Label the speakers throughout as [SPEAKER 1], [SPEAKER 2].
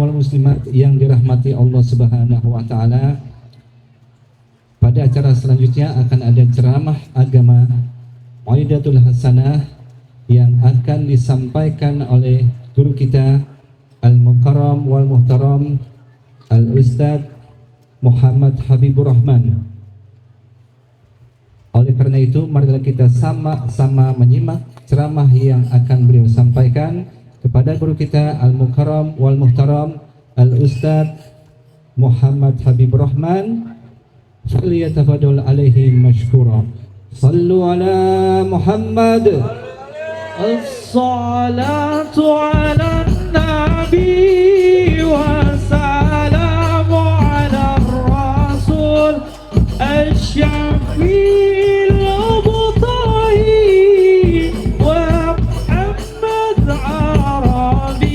[SPEAKER 1] wal muslimat yang dirahmati Allah Subhanahu wa taala. Pada acara selanjutnya akan ada ceramah agama Mau'idatul Hasanah yang akan disampaikan oleh guru kita Al-Mukarram wal Muhtaram Al-Ustadz Muhammad Habibur Rahman. Oleh karena itu, marilah kita sama-sama menyimak ceramah yang akan beliau sampaikan kepada guru kita Al-Mukarram wal Muhtaram Al-Ustadz Muhammad Habibur Rahman. Falyatafadhal alaihi mashkura. Sallu ala Muhammad. As-salatu ala nabi wa salamu ala rasul asy-syafi'il mubtahi wa Muhammad Arabi.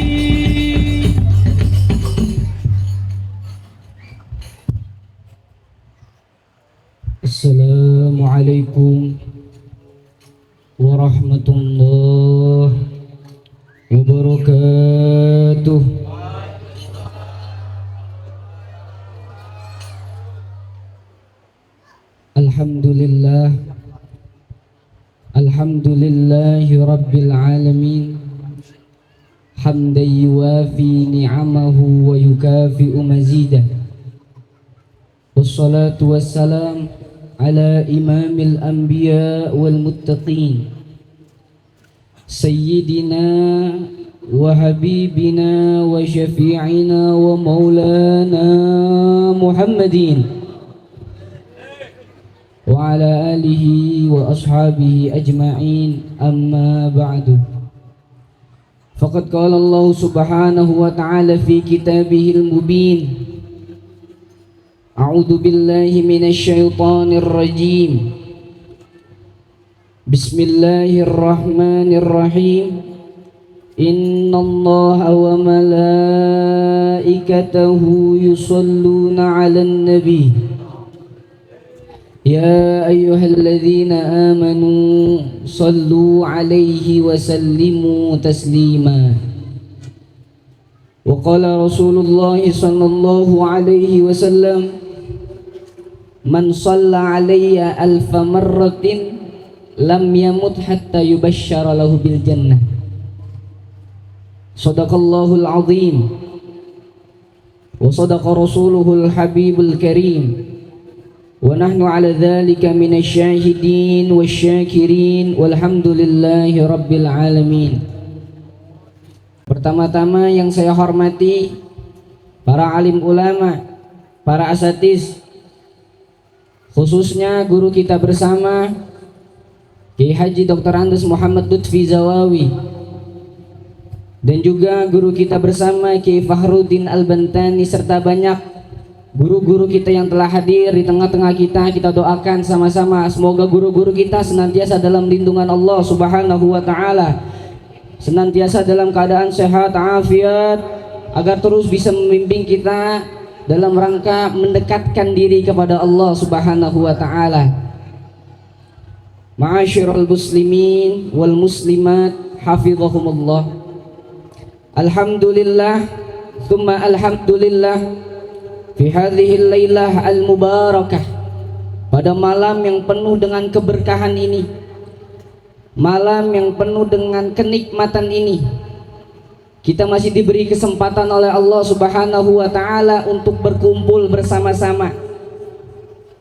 [SPEAKER 1] Assalamualaikum warahmatullahi wabarakatuh. Alhamdulillahi rabbil alamin, hamdan yuwafi ni'amahu wa yukafi'u mazidah. Wassalatu wassalam ala imamil anbiya wal muttaqin sayyidina wa habibina wa syafi'ina wa maulana Muhammadin wa ala alihi wa ashabihi ajma'in, amma ba'du. Faqad qala Allah subhanahu wa ta'ala fi kitabihil mubin, a'udzu billahi minasy syaithanir rajim. Bismillahirrahmanirrahim. Innallaha wa malaikatahu yusholluna 'alan nabi. Ya ayyuhalladzina amanu shallu 'alaihi wa sallimu taslima. Wa qala Rasulullah sallallahu alaihi wasallam, man shalla alayya alfa marratin lam yamut hatta yubashshara lahu bil jannah. Shadaqallahul azim wa sadaqa rasuluhul habibul karim, wa nahnu ala dhalika minasy syahidin wasyakirin walhamdulillahi rabbil alamin. Pertama-tama yang saya hormati para alim ulama, para asatiz, khususnya guru kita bersama Kiai Haji Dr. Andes Muhammad Lutfi Zawawi, dan juga guru kita bersama Kiai Fakhruddin Al-Bantani, serta banyak guru-guru kita yang telah hadir di tengah-tengah kita. Kita doakan sama-sama semoga guru-guru kita senantiasa dalam lindungan Allah Subhanahu wa taala, senantiasa dalam keadaan sehat afiat, agar terus bisa membimbing kita dalam rangka mendekatkan diri kepada Allah Subhanahu wa taala. Ma'asyiral muslimin wal muslimat hafizahumullah. Alhamdulillah tsumma alhamdulillah fi hadhil lailah al mubarakah, pada malam yang penuh dengan keberkahan ini, malam yang penuh dengan kenikmatan ini, kita masih diberi kesempatan oleh Allah Subhanahu wa taala untuk berkumpul bersama-sama,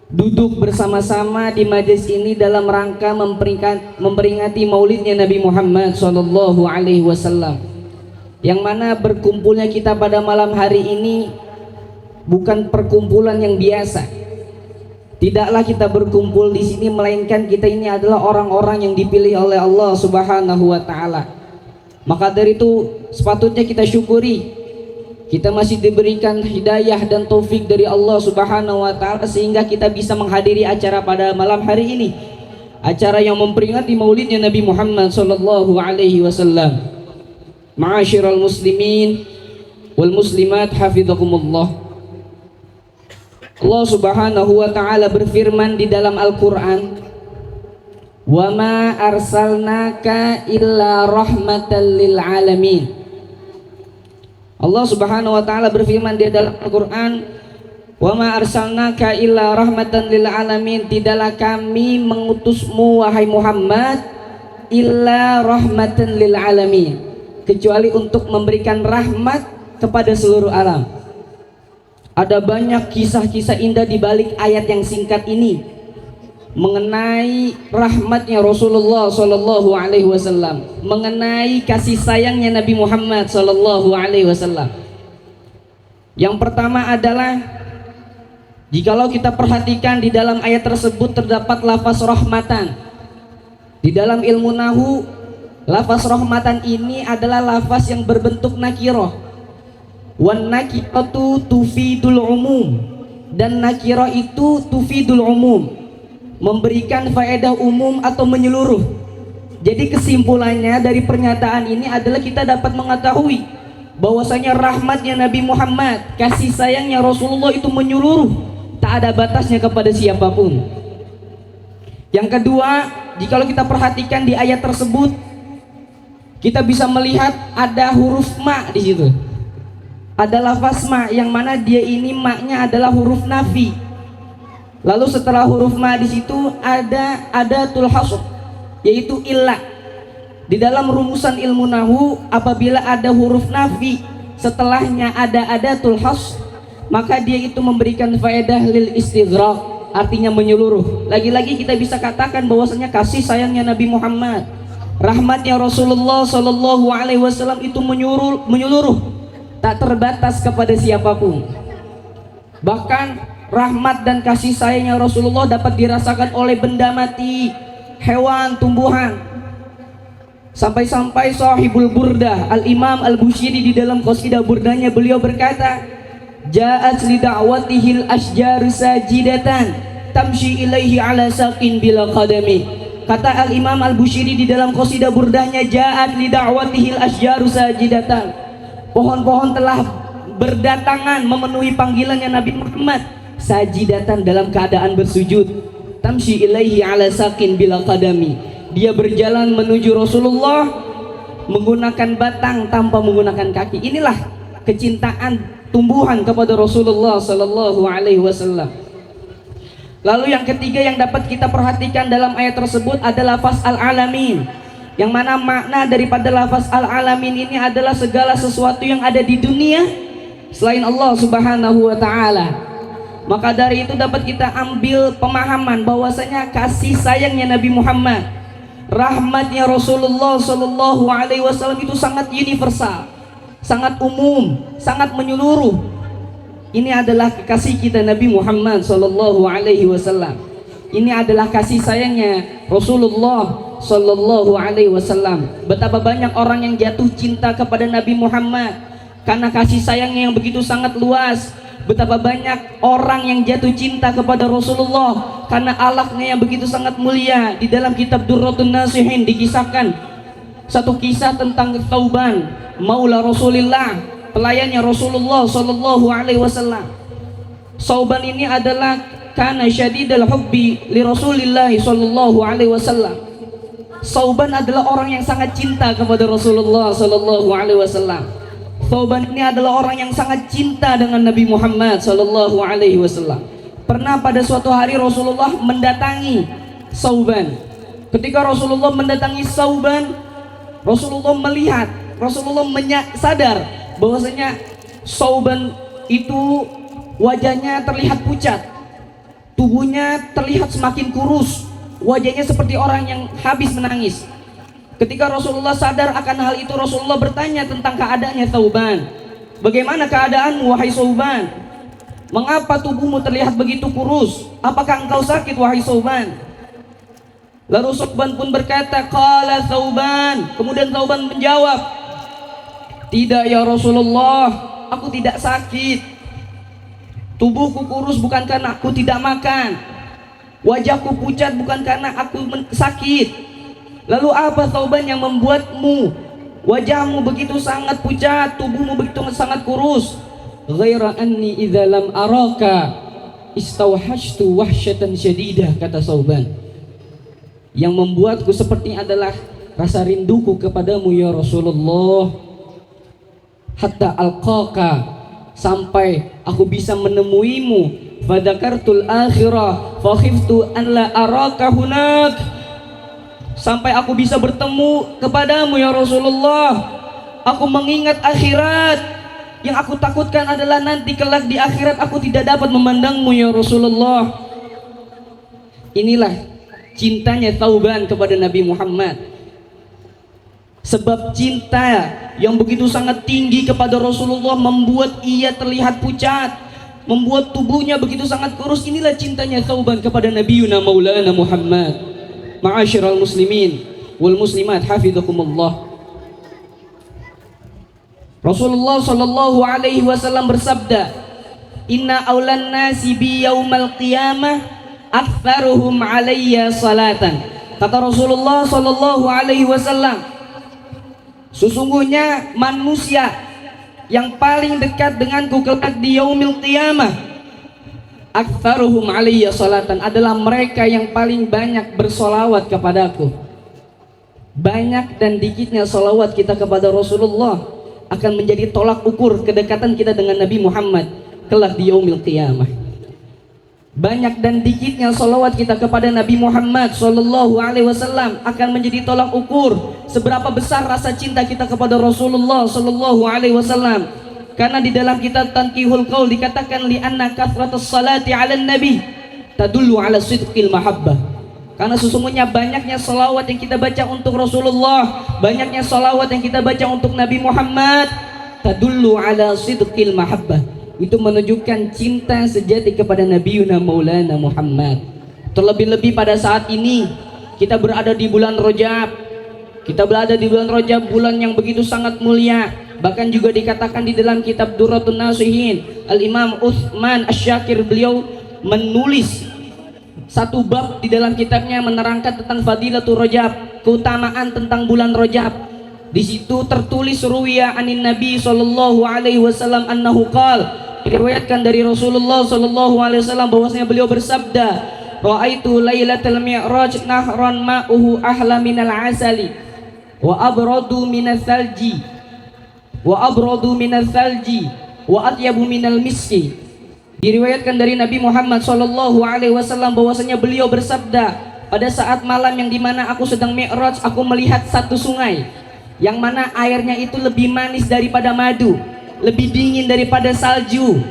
[SPEAKER 1] duduk bersama-sama di majelis ini dalam rangka memperingati maulidnya Nabi Muhammad sallallahu alaihi wasallam, yang mana berkumpulnya kita pada malam hari ini bukan perkumpulan yang biasa. Tidaklah kita berkumpul di sini melainkan kita ini adalah orang-orang yang dipilih oleh Allah Subhanahu wa taala. Maka dari itu sepatutnya kita syukuri kita masih diberikan hidayah dan taufik dari Allah Subhanahu wa taala sehingga kita bisa menghadiri acara pada malam hari ini, acara yang memperingati maulidnya Nabi Muhammad sallallahu alaihi wasallam. Ma'asyiral muslimin wal muslimat hafizakumullah. Allah Subhanahu wa taala berfirman di dalam Al-Qur'an, "Wa ma arsalnaka illa rahmatan lil alamin." Allah Subhanahu wa taala berfirman di dalam Al-Qur'an, "Wa ma arsalnaka illa rahmatan lil alamin." Tidaklah kami mengutusmu wahai Muhammad illa rahmatan lil alamin, kecuali untuk memberikan rahmat kepada seluruh alam. Ada banyak kisah-kisah indah di balik ayat yang singkat ini mengenai rahmatnya Rasulullah Sallallahu Alaihi Wasallam, mengenai kasih sayangnya Nabi Muhammad Sallallahu Alaihi Wasallam. Yang pertama adalah, jikalau kita perhatikan di dalam ayat tersebut terdapat lafaz rahmatan. Di dalam ilmu nahu, lafaz rahmatan ini adalah lafaz yang berbentuk nakirah. Wan nakiratu tufidul umum, dan nakirah itu tufidul umum, memberikan faedah umum atau menyeluruh. Jadi kesimpulannya dari pernyataan ini adalah kita dapat mengetahui bahwasanya rahmatnya Nabi Muhammad, kasih sayangnya Rasulullah itu menyeluruh, tak ada batasnya kepada siapapun. Yang kedua, jikalau kita perhatikan di ayat tersebut, kita bisa melihat ada huruf ma di situ. Ada lafaz ma yang mana dia ini maknya adalah huruf nafi. Lalu setelah huruf ma di situ ada adatul hasr, yaitu illah. Di dalam rumusan ilmu nahu, apabila ada huruf nafi setelahnya ada adatul hasr, maka dia itu memberikan faedah lil istighraq, artinya menyeluruh. Lagi-lagi kita bisa katakan bahwasanya kasih sayangnya Nabi Muhammad, rahmatnya Rasulullah Sallallahu Alaihi Wasallam itu menyeluruh, tak terbatas kepada siapapun. Bahkan rahmat dan kasih sayangnya Rasulullah dapat dirasakan oleh benda mati, hewan, tumbuhan. Sampai-sampai sahibul burdah Al-Imam Al-Bushiri di dalam qasidah burdahnya beliau berkata, "Ja'at li da'watihil asjaru sajidatan tamshi ilaihi ala saqin bila qadami." Kata Al-Imam Al-Bushiri di dalam qasidah burdahnya, "Ja'at li da'watihil asjaru sajidatan." Pohon-pohon telah berdatangan memenuhi panggilannya Nabi Muhammad sajidatan, dalam keadaan bersujud. Tamshi ilaihi ala saqin bila qadami, dia berjalan menuju Rasulullah menggunakan batang tanpa menggunakan kaki. Inilah kecintaan tumbuhan kepada Rasulullah Sallallahu Alaihi Wasallam. Lalu yang ketiga yang dapat kita perhatikan dalam ayat tersebut adalah lafaz al-alamin, yang mana makna daripada lafaz al-alamin ini adalah segala sesuatu yang ada di dunia selain Allah Subhanahu wa taala. Maka dari itu dapat kita ambil pemahaman bahwasanya kasih sayangnya Nabi Muhammad, rahmatnya Rasulullah Sallallahu Alaihi Wasallam itu sangat universal, sangat umum, sangat menyeluruh. Ini adalah kekasih kita Nabi Muhammad Sallallahu Alaihi Wasallam. Ini adalah kasih sayangnya Rasulullah Sallallahu Alaihi Wasallam. Betapa banyak orang yang jatuh cinta kepada Nabi Muhammad karena kasih sayangnya yang begitu sangat luas. Betapa banyak orang yang jatuh cinta kepada Rasulullah karena akhlaknya yang begitu sangat mulia. Di dalam kitab Durratun Nasihin dikisahkan satu kisah tentang Thauban, maula Rasulullah, pelayannya Rasulullah Sallallahu Alaihi Wasallam. Thauban ini adalah kana syadidal hubbi li Rasulillah Sallallahu Alaihi Wasallam. Thauban adalah orang yang sangat cinta kepada Rasulullah Sallallahu Alaihi Wasallam. Thauban ini adalah orang yang sangat cinta dengan Nabi Muhammad Sallallahu Alaihi Wasallam. Pernah pada suatu hari Rasulullah mendatangi Thauban. Ketika Rasulullah mendatangi Thauban, Rasulullah melihat, Rasulullah sadar bahwasanya Thauban itu wajahnya terlihat pucat, tubuhnya terlihat semakin kurus, wajahnya seperti orang yang habis menangis. Ketika Rasulullah sadar akan hal itu, Rasulullah bertanya tentang keadaannya Thauban. Bagaimana keadaanmu wahai Thauban? Mengapa tubuhmu terlihat begitu kurus? Apakah engkau sakit wahai Thauban? Lalu Thauban pun berkata, qala Thauban. Kemudian Thauban menjawab, tidak ya Rasulullah, aku tidak sakit. Tubuhku kurus bukan karena aku tidak makan. Wajahku pucat bukan karena aku sakit. Lalu apa Thauban yang membuatmu wajahmu begitu sangat pucat, tubuhmu begitu sangat kurus? Ghaira anni idza lam araka istawhashtu wahsyatan syadidah, kata Thauban. Yang membuatku seperti adalah rasa rinduku kepadamu ya Rasulullah. hatta alqaka, sampai aku bisa menemuimu. Fadzakartul akhirah fa khiftu an la araka hunak, sampai aku bisa bertemu kepadamu ya Rasulullah. Aku mengingat akhirat, yang aku takutkan adalah nanti kelak di akhirat aku tidak dapat memandangmu ya Rasulullah. Inilah cintanya Thauban kepada Nabi Muhammad. Sebab cinta yang begitu sangat tinggi kepada Rasulullah membuat ia terlihat pucat, membuat tubuhnya begitu sangat kurus. Inilah cintanya Thauban kepada Nabiuna Maulana Muhammad. Ma'asyiral muslimin wal muslimat hafizakumullah. Rasulullah sallallahu alaihi wasallam bersabda, "Inna aulan nasi bi yaumal qiyamah aktsaruhum alayya salatan." Kata Rasulullah sallallahu alaihi wasallam, sesungguhnya manusia yang paling dekat denganku kelak di yaumil qiyamah, aktsaruhum alayya salatan, adalah mereka yang paling banyak bersolawat kepadaku. Banyak dan dikitnya solawat kita kepada Rasulullah akan menjadi tolak ukur kedekatan kita dengan Nabi Muhammad kelak di yaumil qiyamah. Banyak dan dikitnya solawat kita kepada Nabi Muhammad sallallahu alaihi wasallam akan menjadi tolak ukur seberapa besar rasa cinta kita kepada Rasulullah sallallahu alaihi wasallam. Karena di dalam kitab Tanqihul Qaul dikatakan li anna kathratus salati 'alan nabi tadullu 'ala sidqil mahabbah. Karena sesungguhnya banyaknya salawat yang kita baca untuk Rasulullah, banyaknya salawat yang kita baca untuk Nabi Muhammad, tadullu 'ala sidqil mahabbah, itu menunjukkan cinta sejati kepada Nabiuna Maulana Muhammad. Terlebih-lebih pada saat ini kita berada di bulan Rajab. Kita berada di bulan Rajab, bulan yang begitu sangat mulia. Bahkan juga dikatakan di dalam kitab Durratun Nasihin, Al-Imam Utsman Asy-Syakir, beliau menulis satu bab di dalam kitabnya menerangkan tentang Fadilatul Rajab, keutamaan tentang bulan Rajab. Di situ tertulis ruwiya anin Nabi sallallahu alaihi wasallam annahu qala, diriwayatkan dari Rasulullah sallallahu alaihi wasallam bahwasanya beliau bersabda, "Ra'aitu lailatal mi'raj nahran ma'uhu ahla minal asali wa abradu minal thalji wa atyabu minal miski." Diriwayatkan dari Nabi Muhammad sallallahu alaihi wasallam bahwasanya beliau bersabda, pada saat malam yang dimana aku sedang mi'raj, aku melihat satu sungai yang mana airnya itu lebih manis daripada madu, lebih dingin daripada salju,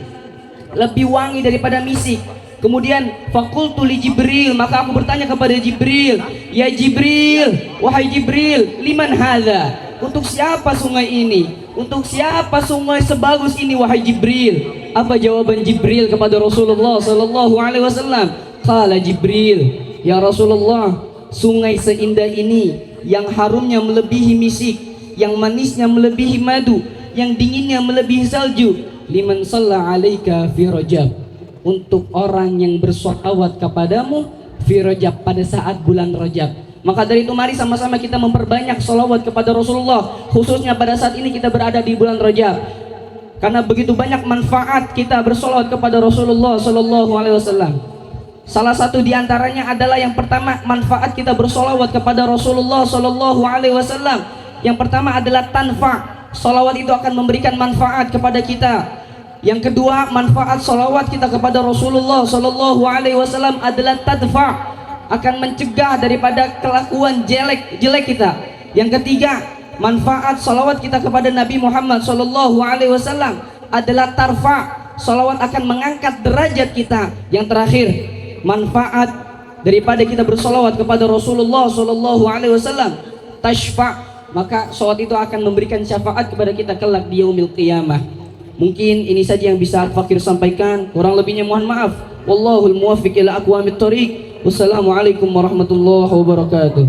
[SPEAKER 1] lebih wangi daripada misik. Kemudian faqultu li Jibril, maka aku bertanya kepada Jibril, "Ya Jibril, wahai Jibril, liman hadza? Untuk siapa sungai ini? Untuk siapa sungai sebagus ini wahai Jibril?" Apa jawaban Jibril kepada Rasulullah sallallahu alaihi wasallam? Qala Jibril, "Ya Rasulullah, sungai seindah ini yang harumnya melebihi misik, yang manisnya melebihi madu, yang dinginnya melebihi salju, liman shalla alaika fi Rajab, untuk orang yang bersolawat kepadamu fi Rajab, pada saat bulan Rajab." Maka dari itu mari sama-sama kita memperbanyak salawat kepada Rasulullah, khususnya pada saat ini kita berada di bulan Rajab. Karena begitu banyak manfaat kita bersolawat kepada Rasulullah sallallahu alaihi wasallam. Salah satu di antaranya adalah yang pertama, manfaat kita bersolawat kepada Rasulullah sallallahu alaihi wasallam. Yang pertama adalah tanfa. Salawat itu akan memberikan manfaat kepada kita. Yang kedua, manfaat salawat kita kepada Rasulullah sallallahu alaihi wasallam adalah tadfa, akan mencegah daripada kelakuan jelek kita. Yang ketiga, manfaat salawat kita kepada Nabi Muhammad sallallahu alaihi wasallam adalah tarfa, salawat akan mengangkat derajat kita. Yang terakhir, manfaat daripada kita bersalawat kepada Rasulullah sallallahu alaihi wasallam, tashfa, maka salawat itu akan memberikan syafaat kepada kita kelak di yaumil qiyamah. Mungkin ini saja yang bisa Al-Fakir sampaikan, kurang lebihnya mohon maaf. Wallahul muwaffiq ila aqwamit thoriq. Wassalamualaikum warahmatullahi wabarakatuh.